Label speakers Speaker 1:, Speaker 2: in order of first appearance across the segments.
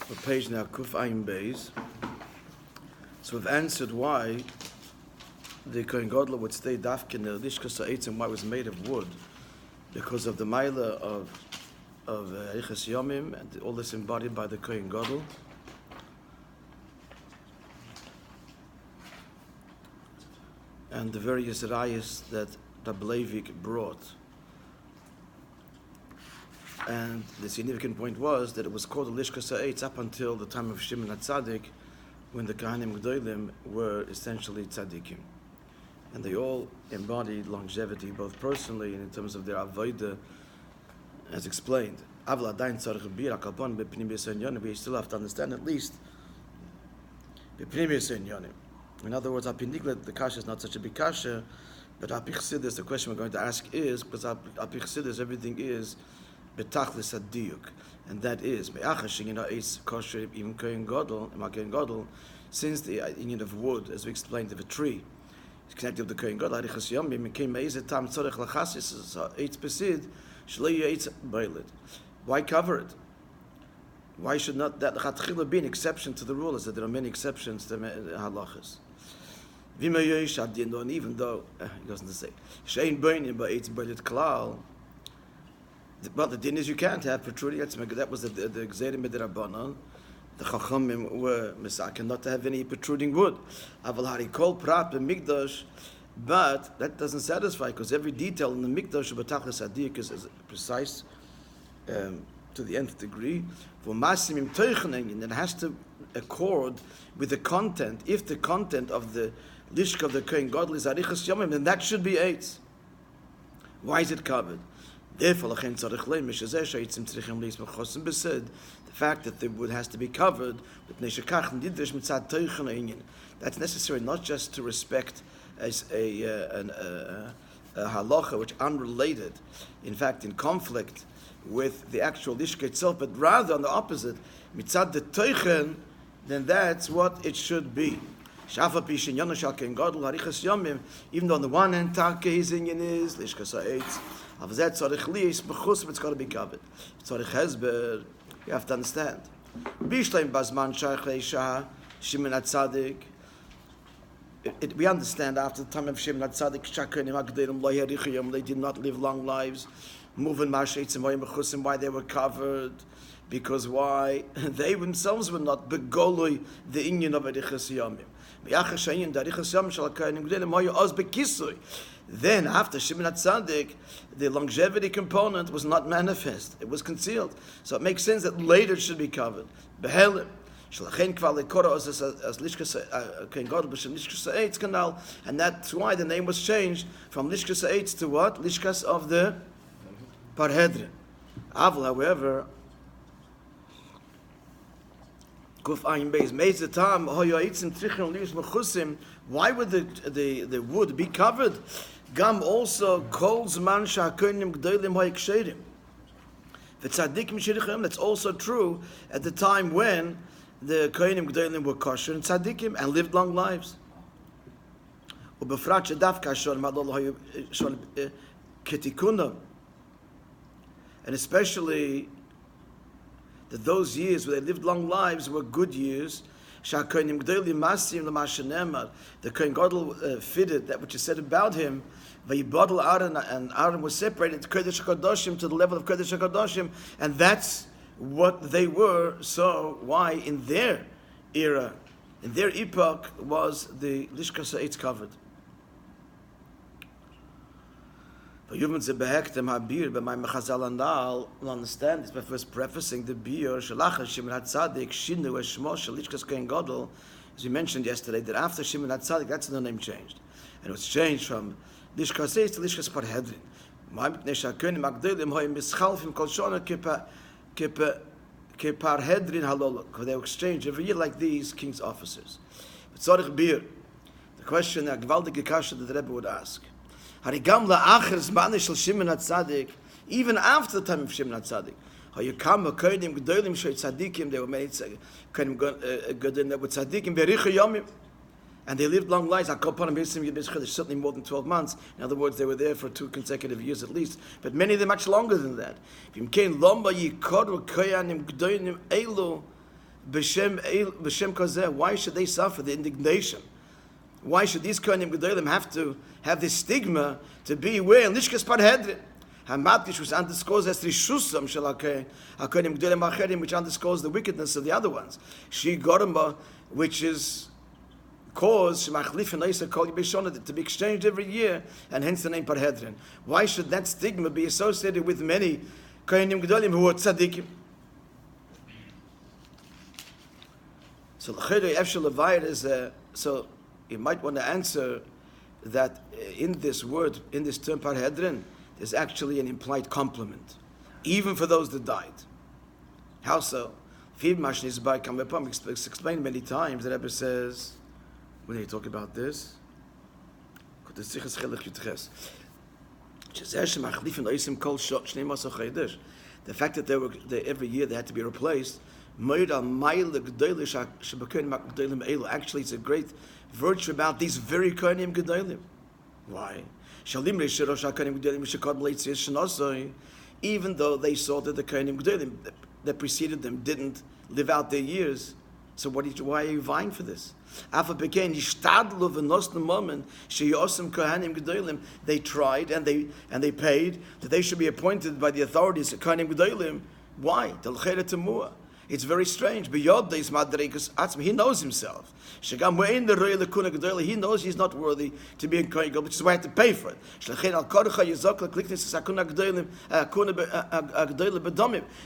Speaker 1: What page now? Kuf Ayin Beis. So we've answered why the Kohen Gadol would stay dafkin the lishkas ha'etz and why it was made of wood, because of the maila of Eiches Yomim and all this embodied by the Kohen Gadol. And the various rayas that LEVI brought. And the significant point was that it was called the Lishkas Ha'etz up until the time of Shimon HaTzadik, when the Kohanim Gdolim were essentially tzaddikim. And they all embodied longevity, both personally and in terms of their avodah, as explained. We still have to understand at least in other words, the kasha is not such a big kasha, but the question we're going to ask is, because everything is betachlis hadiyuk, and that is kosher even kohen gadol, since the union of wood, as we explained, of a tree, is connected with the kohen gadol. Why cover it? Why should not that lechatchila be an exception to the rule? Is that there are many exceptions to halachas. And even though he doesn't say shein beinim ba'etz beilit klal, well, the din is you can't have protruding. That was the gzerim b'derabbanan. The chachamim were misaken not to have any protruding wood. Aval hari kol prat b'mikdash, but that doesn't satisfy, because every detail in the mikdash of b'tachlis hadik is precise to the nth degree. For masimim teichening, it has to accord with the content. If the content of the lishka of the kohen gadol is arichas yomim, then that should be eitz. Why is it covered? Therefore, the fact that the wood has to be covered, that's necessary not just to respect as a halacha which unrelated, in fact in conflict with the actual lishka itself, but rather on the opposite, mitzad the teichen, then that's what it should be. Even though on the one hand, his inyan is lishka sa'etz, it's got to be covered. You have to understand. We understand after the time of Shimon HaTzadik, they did not live long lives. Moving Moishe, why they were covered? Because why? They themselves were not begolui the inyan of Arichas Yomim. Then, after Shimon HaTzadik, the longevity component was not manifest; it was concealed. So it makes sense that later it should be covered. Behelim, and that's why the name was changed from Lishkas Ha'etz to what? Lishkas of the Parhedrin. Avl, however, why would the wood be covered? Gam also calls man shakonim gdolim ha'iksheirim. That's also true at the time when the kohenim gdolim were kosher and tzaddikim and lived long lives. And especially that those years where they lived long lives were good years. The Kohen Gadol fitted that which is said about him. And Aaron was separated to Kodesh HaKadoshim, to the level of Kodesh HaKadoshim, and that's what they were. So why in their era, in their epoch, was the Lishkas Ha'etz covered? We'll understand this by first prefacing the beer Shalachas Shimon HaTzadik Shinu Eshmo Shel Lishkas Kohen Gadol, as we mentioned yesterday, that after Shimon HaTzadik, that's the name changed, and it was changed from Lishkas Ha'etz to Lishkas Parhedrin. They were exchanged every year like these king's officers. The question, a gewaltige kasha that the Rebbe would ask. Even after the time of Shimon HaTzadik, they were made Kohenim Gedolim that were tzaddikim bericha yomim. And they lived long lives. Certainly more than 12 months. In other words, they were there for 2 consecutive years at least. But many of them much longer than that. Why should they suffer the indignation? Why should these Kohanim Gedolim have to have this stigma to be where Lishkas Parhedrin? Hamatish was underscores as Rishusam Shel HaKohanim Gedolim Acherim, which underscores the wickedness of the other ones. She Gorma, which is cause to be exchanged every year, and hence the name Parhedrin. Why should that stigma be associated with many Kohanim Gedolim who are tzaddikim? So so you might want to answer that in this word, in this term Parhedrin, there's actually an implied compliment, even for those that died. How so? It's explained many times. The Rebbe says, when they talk about this, the fact that they every year they had to be replaced, actually it's a great virtue about these very Kohanim Gedolim. Why? Even though they saw that the Kohanim Gedolim that preceded them didn't live out their years, so why are you vying for this? They tried and they paid that they should be appointed by the authorities at Kohanim Gedolim. Why? It's very strange. He knows himself. He knows he's not worthy to be in Kohen Gadol, which is why I have to pay for it.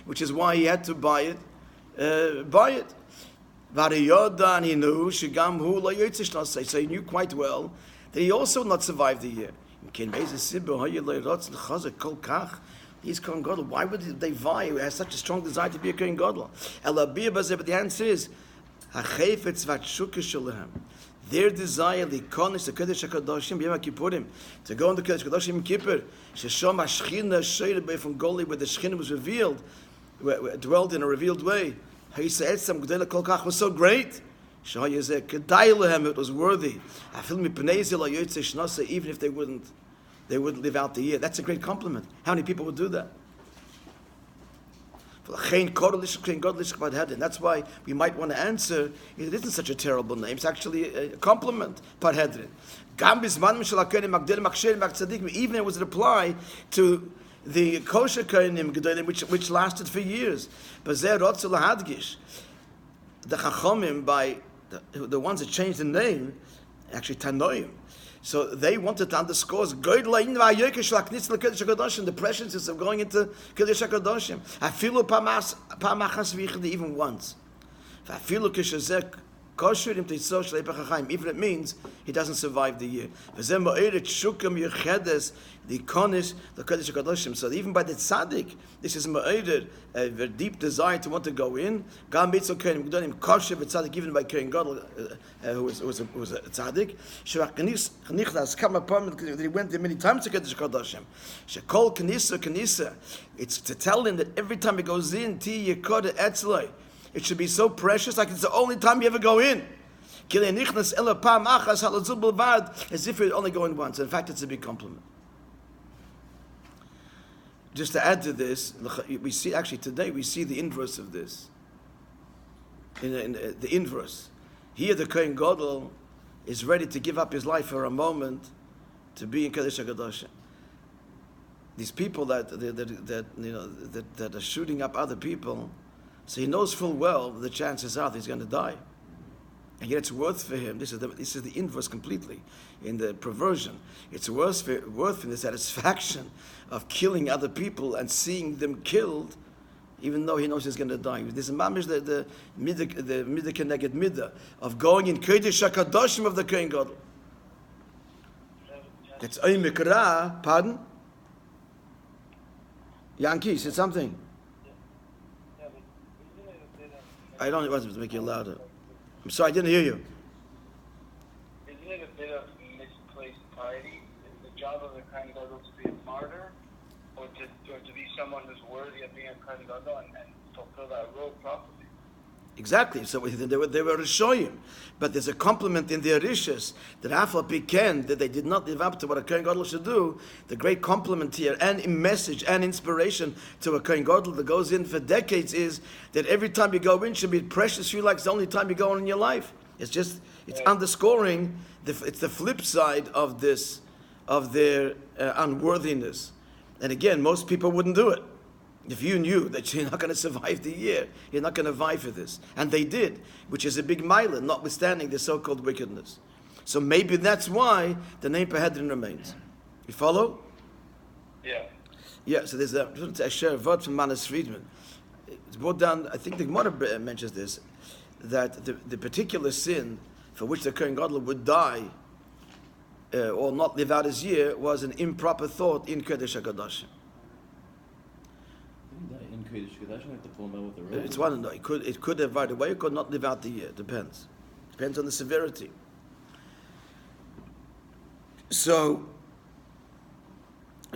Speaker 1: Which is why he had to buy it. And he knew, so he knew quite well that he also would not survive the year. These Kohen Gadol, why would they vie? Who has such a strong desire to be a Kohen Gadol? But the answer is, their desire, to go in the Kodesh HaKadoshim Kippur, from Goli, where the Shekhinah was revealed, where it dwelled in a revealed way. Was so great. It was worthy. Even if they wouldn't live out the year. That's a great compliment. How many people would do that? And that's why we might want to answer, it isn't such a terrible name, it's actually a compliment, Parhedrin. Even it was apply to the kosher Kohanim Gedolim, which lasted for years. The Chachamim, by the ones that changed the name, actually Tanoim, so they wanted to underscore the preciousness of going into Kodesh HaKadoshim. Even once. Even it means he doesn't survive the year. So even by the tzaddik, this is a very deep desire to want to go in. Even by Kohen Gadol, who was a tzaddik, he went there many times to Kodesh HaKadoshim. It's to tell him that every time he goes in, it should be so precious, like it's the only time you ever go in. As if you're only going once. In fact, it's a big compliment. Just to add to this, we see actually today, we see the inverse of this. In the inverse. Here the Kohen Gadol is ready to give up his life for a moment to be in Kodesh HaKadoshim. These people that are shooting up other people, so he knows full well the chances are that he's going to die. And yet it's worth for him, this is the inverse completely, in the perversion. It's worth for him the satisfaction of killing other people and seeing them killed, even though he knows he's going to die. This is mamish the midah keneged midah of going in Kodesh HaKadoshim of the Kohen Gadol. That's oimikra. Pardon? Yankee, said something. I don't want to make you louder. I'm sorry, I didn't hear you.
Speaker 2: Isn't it a bit of misplaced piety? Is the job of the Kohen Gadol to be a martyr, or to be someone who's worthy of being a Kohen Gadol and fulfill that role properly?
Speaker 1: Exactly. So they were Rishoyim. But there's a compliment in their Rishas that Afal Piken, that they did not live up to what a Kohen Gadol should do. The great compliment here and message and inspiration to a Kohen Gadol that goes in for decades is that every time you go in should be precious to you like it's the only time you go in your life. It's underscoring, it's the flip side of this, of their unworthiness. And again, most people wouldn't do it. If you knew that you're not going to survive the year, you're not going to vie for this. And they did, which is a big mila, notwithstanding the so-called wickedness. So maybe that's why the name Pehedrin remains. You follow?
Speaker 2: Yeah.
Speaker 1: Yeah, so there's a share word from Manas Friedman. It's brought down, I think the Gemara mentions this, that the particular sin for which the Kohen Gadol would die or not live out his year was an improper thought in Kodesh HaKadoshim.
Speaker 3: In Kodesh HaKadoshim, have to pull him out with a rope.
Speaker 1: It's one. No, it could have right away. It could not live out the year. Depends on the severity. So,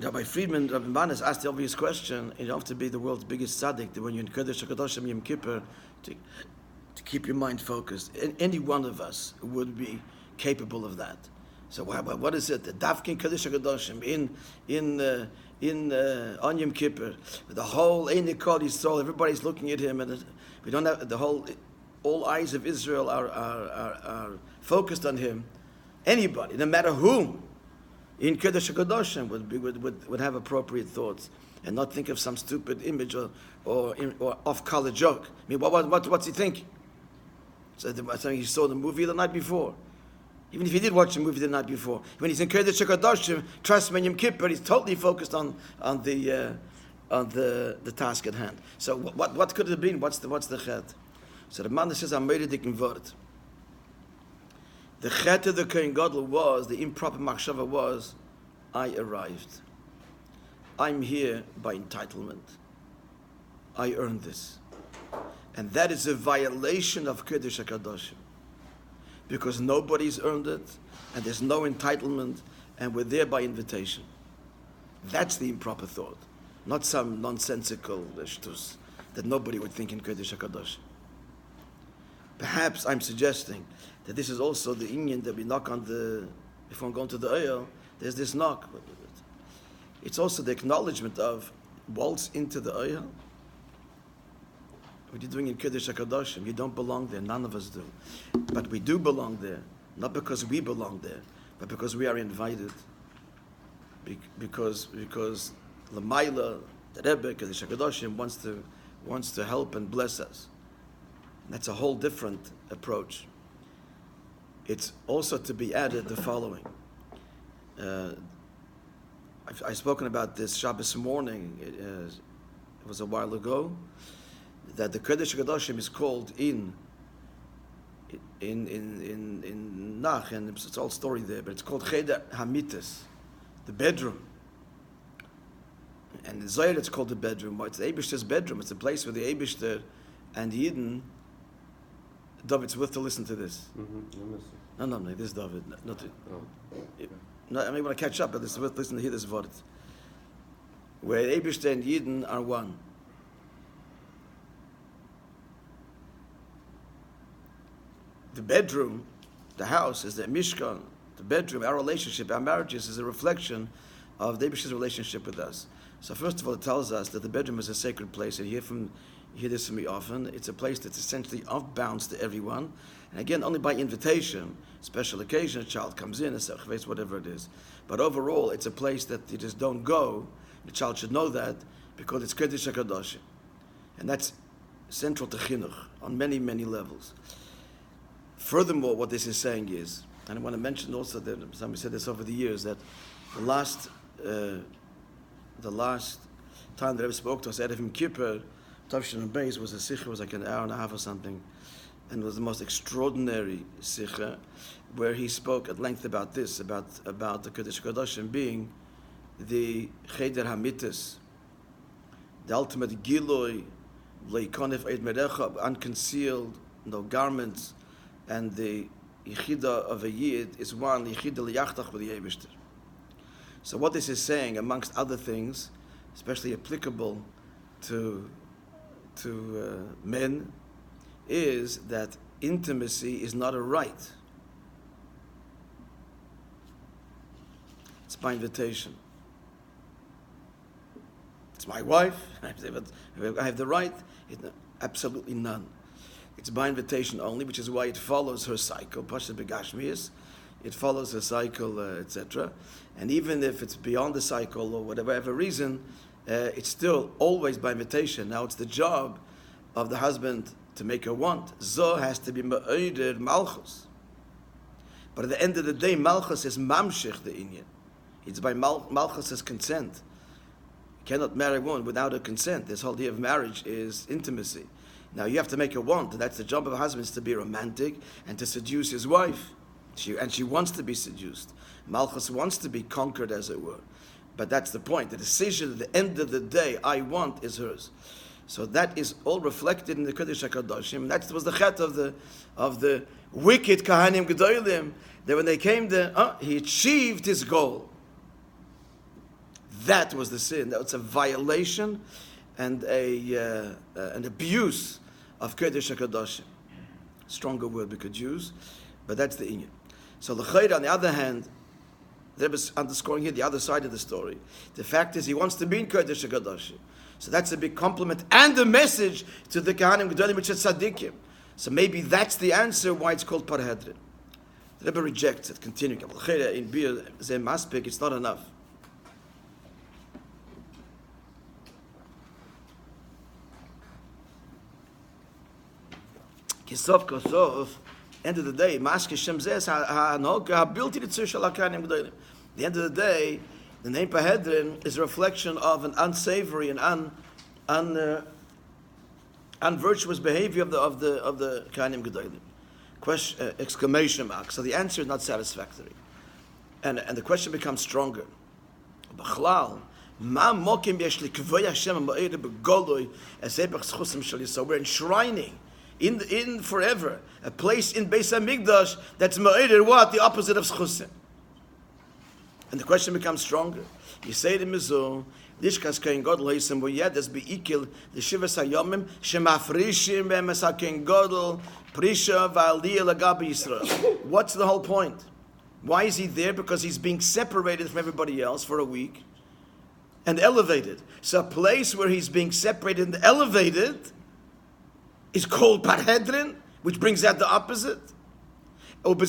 Speaker 1: Rabbi Friedman, Rabbi Manas asked the obvious question: you don't have to be the world's biggest tzaddik that when you're in Kodesh HaKadoshim Yom Kippur to keep your mind focused. And any one of us would be capable of that. So what is it? The Dafkin Kodesh HaKadoshim on Yom Kippur, the whole Ein Kol Yisrael, everybody's looking at him, and we don't have all eyes of Israel are focused on him. Anybody, no matter whom, in Kodesh HaKadoshim would have appropriate thoughts and not think of some stupid image or off-color joke. I mean, what's he thinking? So something he saw the movie the night before. Even if he did watch the movie the night before, when he's in Kodesh HaKadoshim, trust me, in Yom Kippur, he's totally focused on the task at hand. So what could it have been? What's the chet? So the man says, "I made a dikin word." The chet of the Kohen Gadol was, the improper machshava was, I arrived. I'm here by entitlement. I earned this, and that is a violation of Kodesh HaKadoshim. Because nobody's earned it, and there's no entitlement, and we're there by invitation. That's the improper thought, not some nonsensical shtus that nobody would think in Kodesh HaKadosh. Perhaps I'm suggesting that this is also the inyan that we knock on if we're going to the oil, there's this knock. It's also the acknowledgement of waltz into the oil. What are you doing in Kodesh HaKadoshim? You don't belong there. None of us do. But we do belong there. Not because we belong there, but because we are invited. Because Lamaila, the Rebbe, Kodesh HaKadoshim, wants to help and bless us. That's a whole different approach. It's also to be added the following. I've spoken about this Shabbos morning. It was a while ago. That the Kodesh HaKadoshim is called in Nach, and it's all story there, but it's called Cheder Hamitas, the bedroom. And in Zohar it's called the bedroom. It's the Eibishter's bedroom. It's a place where the Eibishter and Yidden. David's worth to listen to this. Mm-hmm. No, this is David. No, I may want to catch up, but it's worth listening to hear this word. Where Eibishter and Yidden are one. The bedroom, the house, is the Mishkan. The bedroom, our relationship, our marriages, is a reflection of David's relationship with us. So first of all, it tells us that the bedroom is a sacred place, and you hear this from me often. It's a place that's essentially off bounds to everyone, and again, only by invitation, special occasion, a child comes in, a sechves, whatever it is. But overall, it's a place that you just don't go. The child should know that because it's Kodesh HaKadoshim, and that's central to chinuch on many, many levels. Furthermore, what this is saying is, and I want to mention also that somebody said this over the years, that the last time that I ever spoke to us, Erev Yom Kippur, Tavshin and Beis, was a sikha, was like an hour and a half or something, and it was the most extraordinary sikha, where he spoke at length about this, about the Kodesh HaKadoshim being the Cheder Hamitas, the ultimate Giloi, Leikonef Eid Merecha, unconcealed, no garments, and the Yechida of a Yid is one, Yechida Liyachtach with the Eibishter. So what this is saying, amongst other things, especially applicable to men, is that intimacy is not a right. It's by invitation. It's my wife. I have the right. Absolutely none. It's by invitation only, which is why it follows her cycle. Pasha begashmius. It follows her cycle, etc. And even if it's beyond the cycle or whatever reason, it's still always by invitation. Now it's the job of the husband to make her want. Zo has to be ma'oder malchus. But at the end of the day, malchus is mamshich the inyan. It's by malchus's consent. You cannot marry a woman without her consent. This whole idea of marriage is intimacy. Now you have to make her want, and that's the job of a husband, is to be romantic and to seduce his wife. She wants to be seduced. Malchus wants to be conquered, as it were. But that's the point. The decision at the end of the day, I want, is hers. So that is all reflected in the Kodesh HaKadoshim. That was the chet of the wicked Kahanim Gedolim. That when they came there, he achieved his goal. That was the sin. That was a violation and an abuse of Kodesh HaKadoshim. Stronger word we could use, but that's the inyan. So the Chayr, on the other hand, the Rebbe is underscoring here the other side of the story. The fact is he wants to be in Kodesh HaKadoshim. So that's a big compliment and a message to the Kahanim Gedolim, which is Tzaddikim. So maybe that's the answer why it's called Parhedrin. The Rebbe rejects it, continuing. In Bir Zem Aspek, it's not enough. Kisof Kosof, end of the day, Mashke Shem Zes HaNoga built it to Shalakanim Gedolim. At the end of the day, the name Parhedrin is a reflection of an unsavory and unvirtuous behavior of the Kahanim Gedolim. Exclamation mark. So the answer is not satisfactory, and the question becomes stronger. B'chlal, ma mokim yesh likvoy Hashem ma'ir begoloi esepach schusim shel Yisrael. We're enshrining in forever a place in Beis Hamikdash that's ma'ir what, the opposite of schusim. And the question becomes stronger. You say to Mizu, Lishkas Kein Godel Heisem Boyedes Beikil the Shivas Hayomim Shemafrishim Bemes Kein Godel Prisha Va'aliyah Lagabi Yisrael. What's the whole point? Why is he there? Because he's being separated from everybody else for a week and elevated. So a place where he's being separated and elevated is called Parhedrin, which brings out the opposite. And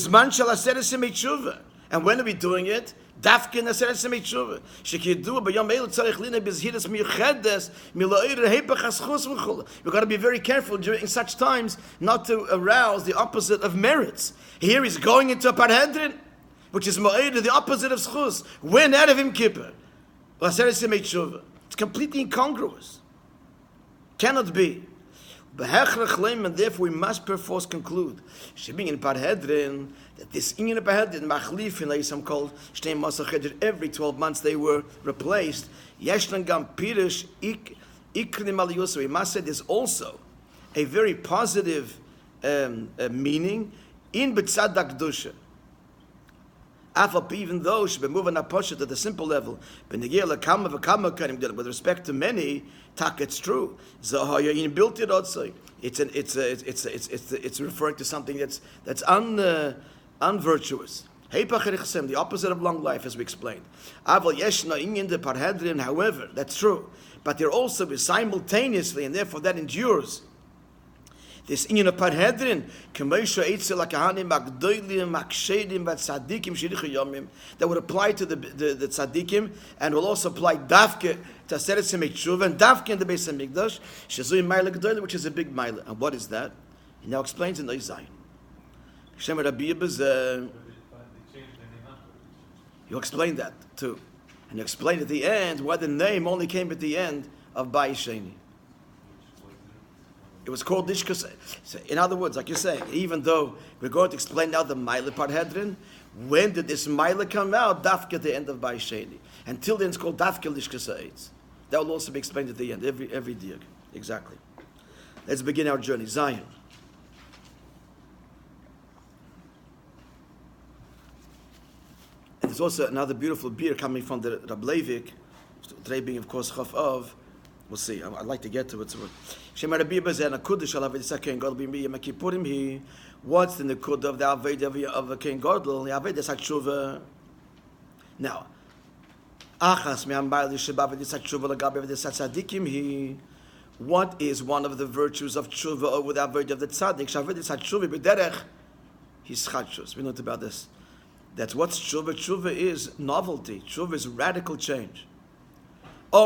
Speaker 1: when are we doing it? Dafkin Aseret Semichuva. Shekidu b'yom eil tzarich lina bizhiras miyuchedes miloir hepach haschus v'chol. We've got to be very careful during such times not to arouse the opposite of merits. Here he's going into a parhedrin, which is mo'ir, the opposite of schus. When out of him kippur, Aseret Semichuva. It's completely incongruous. Cannot be. And therefore we must perforce conclude being in Parhedrin, that this in Parhedrin machlifin like some called shtei masach every 12 months they were replaced. Yeshlan gam pirish ikrim al yosef. We must say there's also a very positive meaning in b'tzadak dusha. Even though she been moving up at the simple level, with respect to many, it's true. Built it also. It's referring to something that's unvirtuous. The opposite of long life, as we explained. However, that's true. But there also is simultaneously, and therefore that endures. This inyan of Parhedrin, that would apply to the tzaddikim and will also apply dafke to Aseret Semichuva and dafke in the Beis Hamikdash, shezui ma'ila gedola, which is a big ma'ila. And what is that? He now explains in Zion. You explained that too, and you explained at the end why the name only came at the end of Bayis Sheni. It was called Lishkas. So in other words, like you're saying, even though we're going to explain now the Maila Parhedrin, when did this Maila come out? Dafka at the end of Bayis Sheni. Until then, it's called Dafka Lishkas Eitz. That will also be explained at the end, every diak. Exactly. Let's begin our journey. Zion. And there's also another beautiful beer coming from the Rabbi Levi, today being, of course, Chaf Av, We'll see. I'd like to get to it. Shema REBBE'S and a Kuddush al Avodah Kein Gadol b'Yom Kippurim he. What's the Nekud of the Avodah of a Kein Gadol? The Avodah Tshuva. Now, Achas me'ambayil Avodah Tshuva l'gabe Avodah Tzadikim he. What is one of the virtues of Tshuva over the Avodah of the Tzadik? Avodah Tshuva b'derech his chadshus. We learned about this. That's what's Tshuva. Tshuva is novelty. Tshuva is radical change. The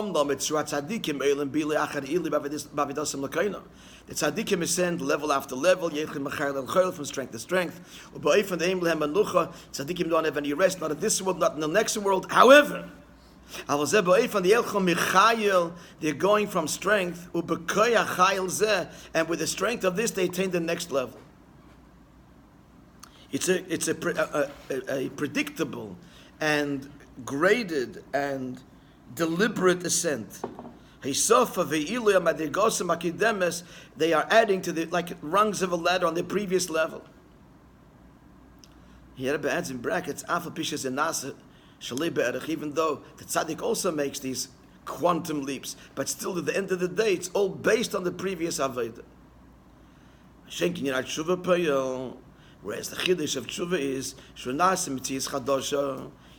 Speaker 1: tzaddikim ascend level after level, from strength to strength. Tzaddikim don't have any rest, not in this world, not in the next world. However, they're going from strength, and with the strength of this, they attain the next level. It's a predictable and graded and deliberate ascent. They are adding to the like rungs of a ladder on the previous level. Here Rabbi adds in brackets, even though the tzaddik also makes these quantum leaps, but still at the end of the day, it's all based on the previous avodah. Whereas the chiddush of tshuva is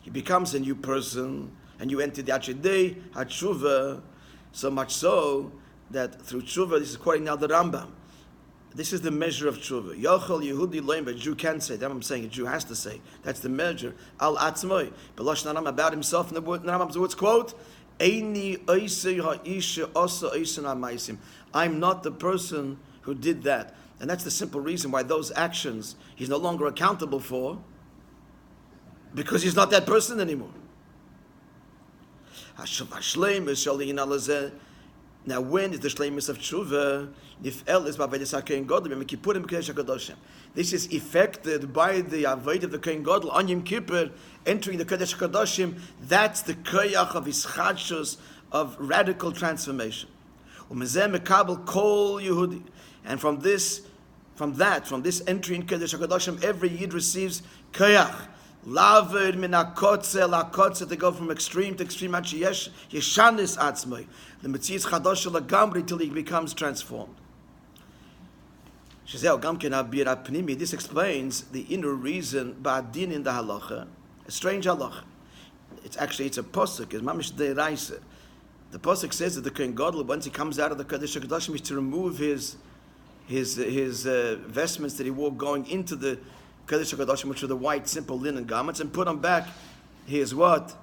Speaker 1: he becomes a new person. And you enter the Achidei, HaTshuva, so much so that through Tshuva, this is quoting now the Rambam. This is the measure of Tshuva. Yochel Yehudi Loim, a Jew can say, that I'm saying, a Jew has to say. That's the measure. Al Atzmoi, Belosh Naram, about himself, in the Rambam's words, quote, Eini Oisei Ha'isha Osa Oisen HaMaisim. I'm not the person who did that. And that's the simple reason why those actions he's no longer accountable for, because he's not that person anymore. Now, when is the shleimus of tshuva? This is effected by the avodah of the Kohen Gadol on Yom Kippur, entering the Kodesh HaKadoshim. That's the koyach of his chadshus, of radical transformation. And from this entry in Kodesh HaKadoshim, every yid receives koyach. Laver min akotze to go from extreme to extreme. Yeshanis atzmai, the metzias chadosh lagamri till he becomes transformed. This explains the inner reason ba'adin in the halacha, a strange halacha. It's a pasuk. It's mamish deiraisa. The pasuk says that the Kohen Gadol, once he comes out of the Kodesh HaKadoshim, is to remove his vestments that he wore going into the Kodesh HaKadoshim, which are the white, simple linen garments, and put on back his what?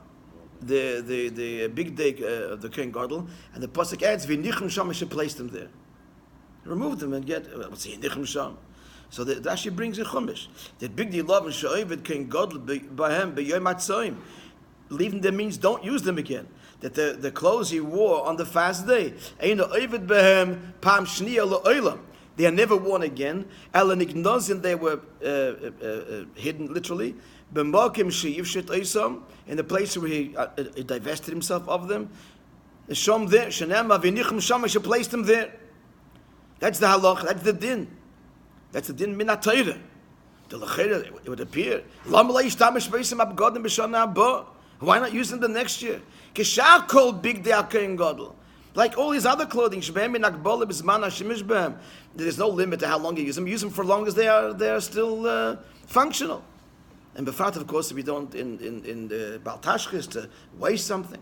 Speaker 1: The big day of the Kohen Gadol, and the pasuk adds, "V'nichem sham," should place them there. Remove them and get what's he nichem sham. So the Rashi brings in Chumash that big day love and she'ovid Kohen Gadol b'hem b'yom hatzoim. Leaving them means don't use them again. That the clothes he wore on the fast day, eino ovid b'hem pam shniya la'olam. They are never worn again. Elanignozin, they were hidden literally. B'mokim she'yivshet oisam, in the place where he divested himself of them. Shom there, shenema v'nichem shama, she placed them there. That's the halach. That's the din. That's the din min ha'torah. The lechera, it would appear. Lam le'ishtamish b'isam abgodim b'shana haba. Why not use them the next year? Kishar kol big day Kohen Gadol. Like all his other clothing, there's no limit to how long you use them. Use them for as long as they are still functional. And befrat, of course, if you don't in the Baal Tashchis to waste something.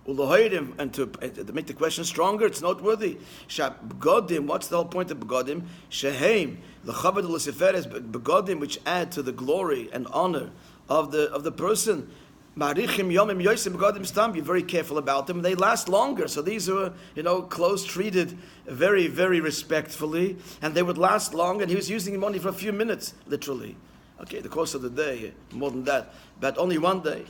Speaker 1: And to make the question stronger, it's noteworthy. Begodim, what's the whole point of begodim? Sheheim, l'chavod l'seferes begodim, which add to the glory and honor of the person. Marichim yomim yosim begodim stam. Be very careful about them. They last longer. So these are, clothes treated very, very respectfully, and they would last long. And he was using them only for a few minutes, literally. Okay, the course of the day, more than that, but only one day.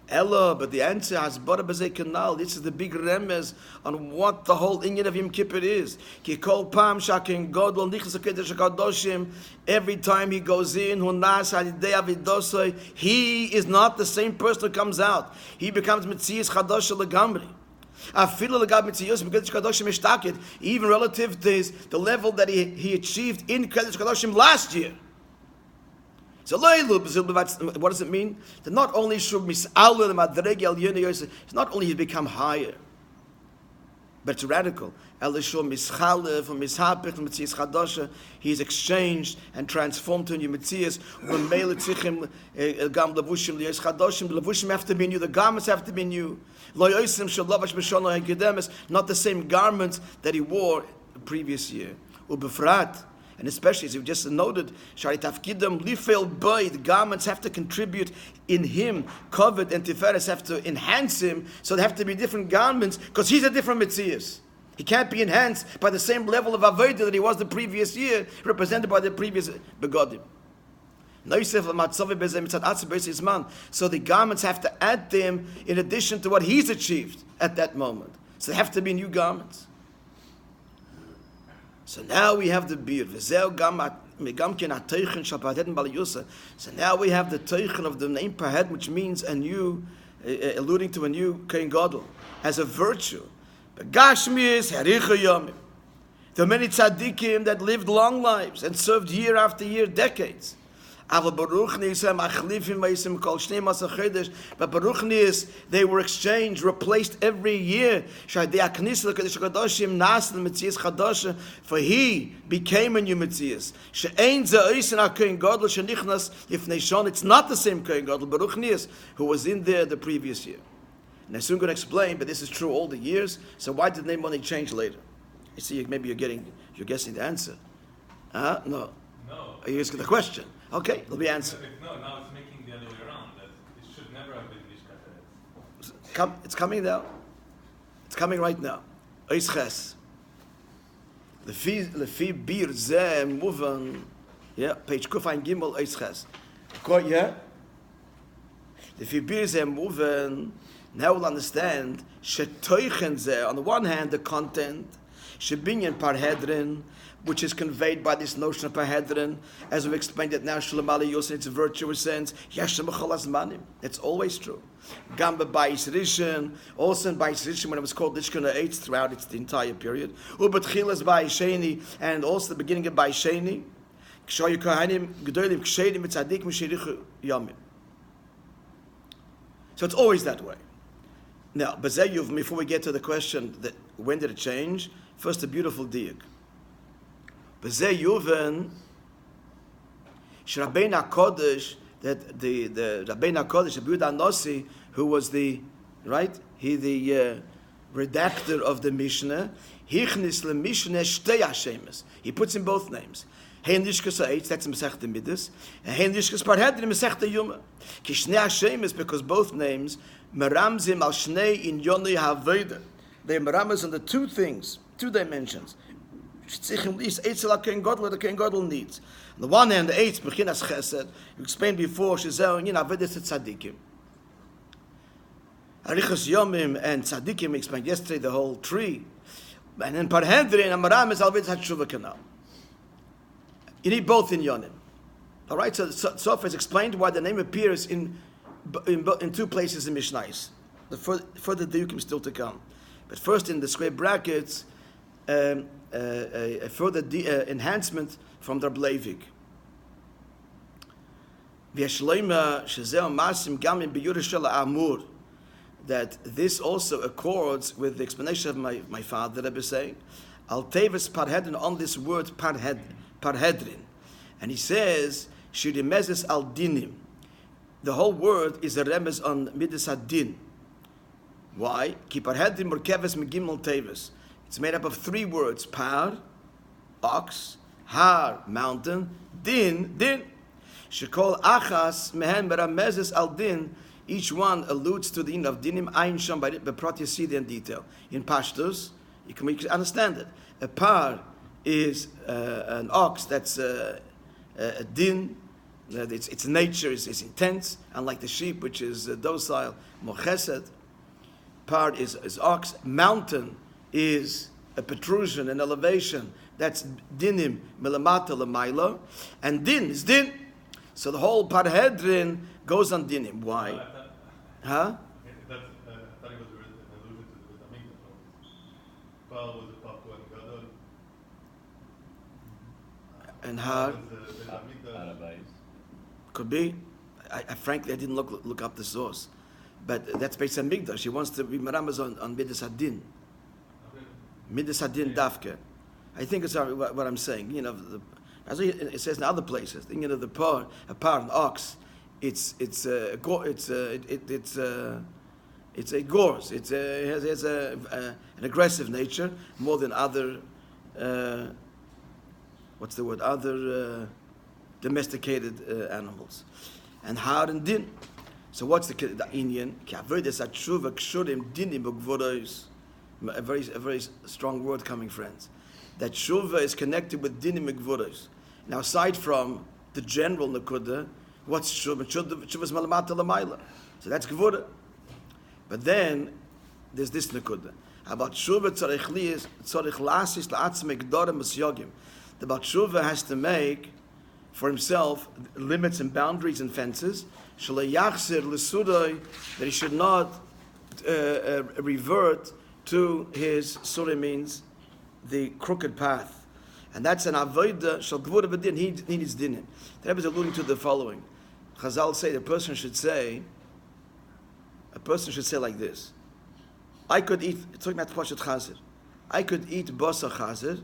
Speaker 1: Ella, but the answer has bara b'zei kanal. This is the big remez on what the whole inyan of Yom Kippur is. Ki kol pam shaken godol nichas hakodesh hakadoshim. Every time he goes in, hu nas halidei avidosoi, he is not the same person who comes out. He becomes metzias chadosh legamri. Afilu legab metzias b'kodesh hakadoshim ishtakid, even relative to the level that he achieved in kodesh hakadoshim last year. So what does it mean? That not only should it's not only he's become higher, But it's radical. He is exchanged and transformed to a new Metzias. The levushim have to be new. The garments have to be new. Not the same garments that he wore the previous year. And especially, as we just noted, the garments have to contribute in him. Kavod and Tiferes have to enhance him. So they have to be different garments because he's a different Metzias. He can't be enhanced by the same level of Avodah that he was the previous year, represented by the previous Begodim. So the garments have to add them in addition to what he's achieved at that moment. So they have to be new garments. So now we have the beard. So now we have the teichen of the name Parhed, which means a new, alluding to a new Kohen Gadol, as a virtue. There are many tzaddikim that lived long lives and served year after year, decades. But Baruch Nis, they were exchanged, replaced every year. For he became a new Metzias. It's not the same Kohen Gadol, Baruch Nis, who was in there the previous year. And I'm soon going to explain, but this is true all the years. So why did the name only change later? You see, maybe you're guessing the answer. No.
Speaker 4: No.
Speaker 1: You're asking the question. Okay, it'll be answered.
Speaker 4: No, now it's making the other way around. That it should never have been Mishkat.
Speaker 1: It's coming now. It's coming right now. Ois Ches. Lefi bir ze muvan. Yeah, page Kufain Gimel Ois Ches. Yeah. Lefi bir ze muvan. Now we'll understand. Shetoichen ze. On the one hand, the content. Shebinyan parhedrin, which is conveyed by this notion of parhedrin, as we explained it now, Shalom Aliyos, in its virtuous sense, Yashem B'chol Azmanim. It's always true. Gamba Bais Rishon, also in Bais Rishon, when it was called Lishkana Eitz, throughout the entire period. Ubetchilas Bais Sheni, and also the beginning of Bais Sheni. Kshoyu Kohanim, Gedolim Kshedim, Mitzadik, Mishirichu Yomim. So it's always that way. Now, Bazayuv, before we get to the question, that when did it change? First, a beautiful diuk. B'zeh Yuven, Rabbi HaKodesh, that the Rabbi HaKodesh, Rabbi Yehuda Nossi, who was the redactor of the Mishnah, Hichnis le Mishnah Shtei Hashemes. He puts in both names. Hein Lishkas Ha'etz, that's Masechta Midas, and Hein Lishkas Parhedrin, Masechta Yuma. Ki Shnei Hashemes, because both names, Meramzim al Shnei in Yonei HaVeda. They meramas on the two things, two dimensions. The Kohen Gadol needs. On the one hand, the Eitz, Bechinas Chesed, you explained before, Shezeh, Avedes Tzadikim. Arichas Yomim and Tzadikim explained yesterday the whole tree. And then Parhedrin and Maram is Alvedes HaTshuva Kanal. You need both in Yonim. All right, so Sof has explained why the name appears in two places in Mishnais. The further diukim still to come. But first, in the square brackets, a further enhancement from the Levi. That this also accords with the explanation of my father, Rabbi saying, Al Tevis Parhedrin, on this word Parhedrin. And he says, Shirimezes al Dinim. The whole word is a remez on Midas Ad-Din. Why? Ki Parhedrin Murkeves Megimel Tevis. It's made up of three words: par, ox; har, mountain; din. Shekol achas mehen beramezes al din. Each one alludes to the din of dinim ayin sham by Prat Yesidi in detail. In Pashtus, you can understand it. A par is an ox that's a din. Its nature is intense, unlike the sheep, which is docile, more chesed. Par is ox. Mountain is a protrusion, an elevation. That's dinim melamata lemaila, and din is din. So the whole parhedrin goes on dinim. Why?
Speaker 4: I
Speaker 1: Huh?
Speaker 4: thought it was alluded to with Amigdal. Par was the Papua and Gadol.
Speaker 1: And har
Speaker 3: REBBE'S.
Speaker 1: could be. I frankly I didn't look up the source, but that's based on Migdash. She wants to be meramas on Midas Hadin.
Speaker 4: Okay.
Speaker 1: Midas Hadin Dafke. I think it's what I'm saying. As it says in other places, the par, an ox, it's a gores. It has an aggressive nature more than other. What's the word? Other domesticated animals, and hard and din. So what's the Indian? A very strong word coming, friends. That shuva is connected with dinim gvuros. Now, aside from the general nakuda, what's shuva? Shuva is malamata lamayla. So that's gvura. But then there's this nakuda about shuva tzarich lasis la'atzmei gdorim v'syogim. The Baal Shuva has to make for himself limits and boundaries and fences. Shalei yachzir l'sudoi, that he should not revert to his surah, means the crooked path. And that's an avodah shal gvura v'din. He needs dinim. The Rebbe is alluding to the following. Chazal say a person should say like this: I could eat. It's talking about pashat chazir. I could eat basa chazir,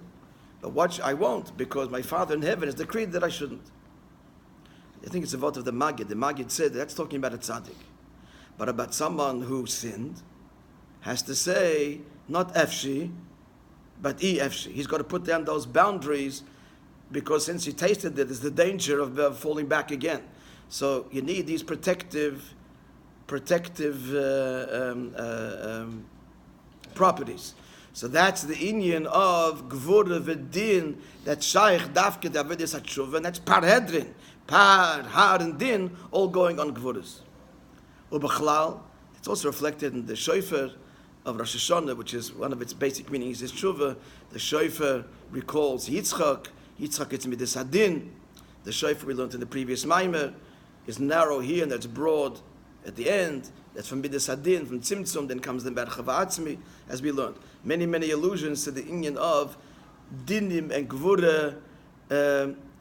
Speaker 1: but I won't, because my Father in heaven has decreed that I shouldn't. I think it's a vote of the Maggid. The Maggid said that's talking about a tzaddik, but about someone who sinned, has to say not efshi, but efshi. He's got to put down those boundaries, because since he tasted it, there's the danger of falling back again. So you need these protective properties. So that's the inyan of gvura v'din, that shaykh dafke davidis hatshuva, and that's parhedrin, har and din, all going on gvuras. Ubachlal, it's also reflected in the shofar of Rosh Hashanah, which is one of its basic meanings is tshuva. The shofar recalls Yitzchak. Yitzchak is midas hadin. The shofar we learned in the previous maimer is narrow here and that's broad at the end. That's from midas hadin, from tzimtzum. Then comes the berchava atzmi, as we learned. Many allusions to the inyan of dinim and gvura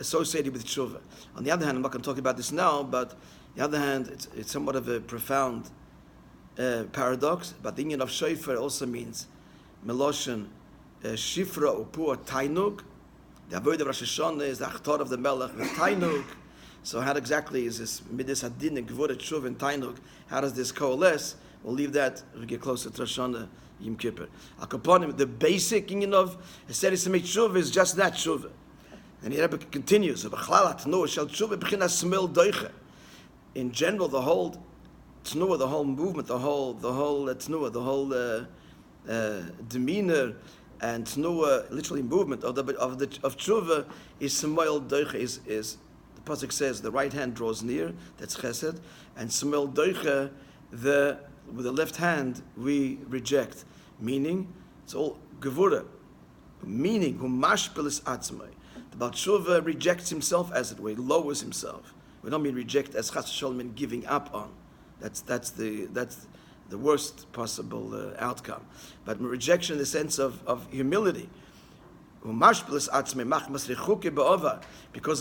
Speaker 1: associated with tshuva. On the other hand, I'm not going to talk about this now, but on the other hand, it's somewhat of a profound paradox, but the inyan of shofar also means meloshen shifra upua tainug. The avodah of Rosh Hashanah is the achtar of the melech with tainug. So how exactly is this midas hadin and gvura tshuva and tainug? How does this coalesce? We'll leave that as we get closer to Rosh Hashanah Yom Kippur. Akaponim, the basic inyan of Hesed Yisrael tshuva is just that tshuva. And the Rebbe continues. In general, the whole tnuah, the whole movement, the whole tnuah, the whole demeanor and tnuah, literally movement of tshuva is smoil doicha. Is the pasuk says the right hand draws near, that's chesed, and smoil doicha, with the left hand we reject. Meaning it's all gevura. Meaning who mashpelis atzmai. The Baal Shuva rejects himself, as it were, lowers himself. We don't mean reject as chas v'sholem in giving up on. That's the worst possible outcome. But rejection in the sense of humility. Because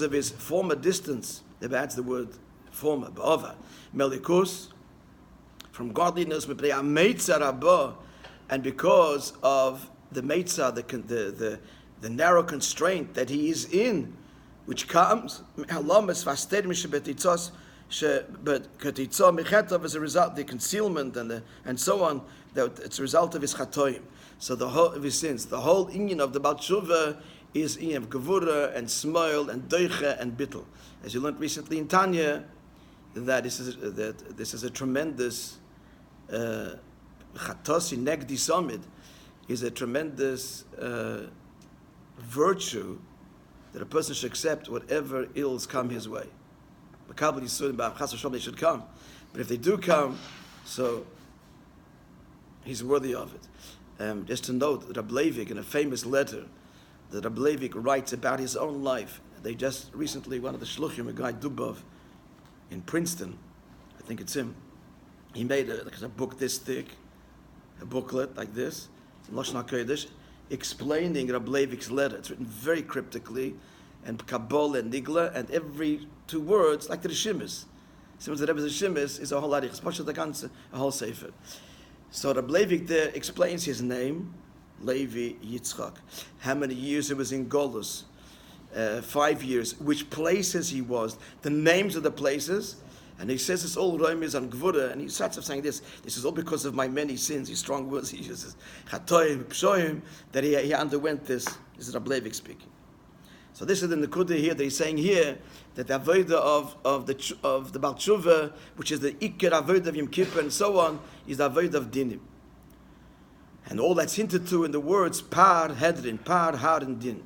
Speaker 1: of his former distance, that adds the word former, ba'ova. Melikus, from godliness, and because of the meitzah, the narrow constraint that he is in, which comes but as a result, the concealment and so on, that it's a result of his chatoim. So the whole of his sins, the whole inyan of the Baal Tshuva is inyan of gevura and smoil and doicha and bittul. As you learned recently in Tanya, that this is a tremendous chatosi negdi samid, is a tremendous virtue that a person should accept whatever ills come his way. They should come, but if they do come, so he's worthy of it. Just to note that Rabbi Levi, in a famous letter that Rabbi Levi writes about his own life, they just recently, one of the shluchim, a guy Dubov in Princeton, I think it's him, he made a book this thick, a booklet like this, in Lashon HaKodesh, explaining Rabbi Levi's letter. It's written very cryptically, and Kabbalah and Nigla, and every two words, like the Rishimis. Since the Rebbe's Rishimis is a whole arich, a whole sefer. So Rabbi Levi there explains his name, Levi, Yitzchak. How many years he was in Golus? 5 years. Which places he was, the names of the places. And he says it's all Roimiz and Gvura, and he starts off saying this is all because of my many sins, these strong words he uses, Chatoim, Pshoim, that he underwent this. This is Rabbi Levi speaking. So this is the Nekuda here that he's saying here, that the Avodah of the Baal Tshuva, which is the Iker Avodah of Yom Kippur and so on, is the Avodah of Dinim. And all that's hinted to in the words Par, Hedrin, Par, Har, and Din.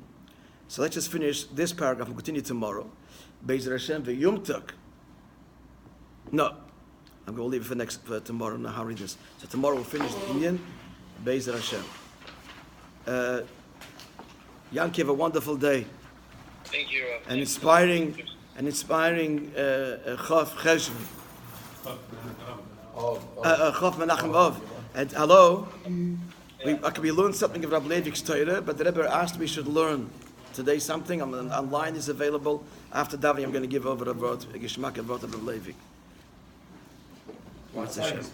Speaker 1: So let's just finish this paragraph and continue tomorrow. Be'ezer Hashem ve'yumtak. No, I'm going to leave it for tomorrow. Now, how read this? So tomorrow we'll finish the Inyan. Be'ezer Hashem. Yanki, have a wonderful day.
Speaker 2: Thank you, Rabbi.
Speaker 1: An inspiring Chof Cheshv. Chof Menachem Ov. And hello, we learned something of Rabbi Levi's Torah, but the Rebbe asked we should learn today something. Online is available. After Davi, I'm going to give over a Geshmak of Rabbi Levi. What's the